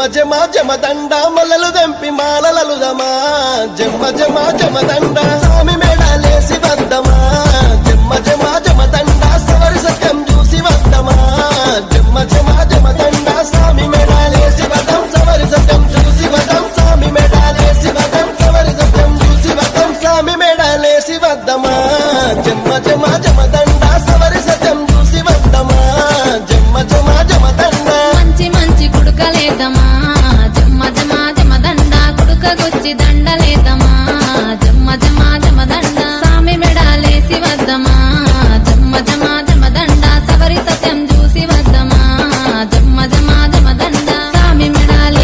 జమ జమ జమదండ మల్లలు దంపి మాలలలుదమా జమ జమ జమదండ స్వామి మేడాలేసి వద్దమా జమ జమ జమదండ సవరి సత్యం చూసి వద్దమా జమ జమ జమదండ స్వామి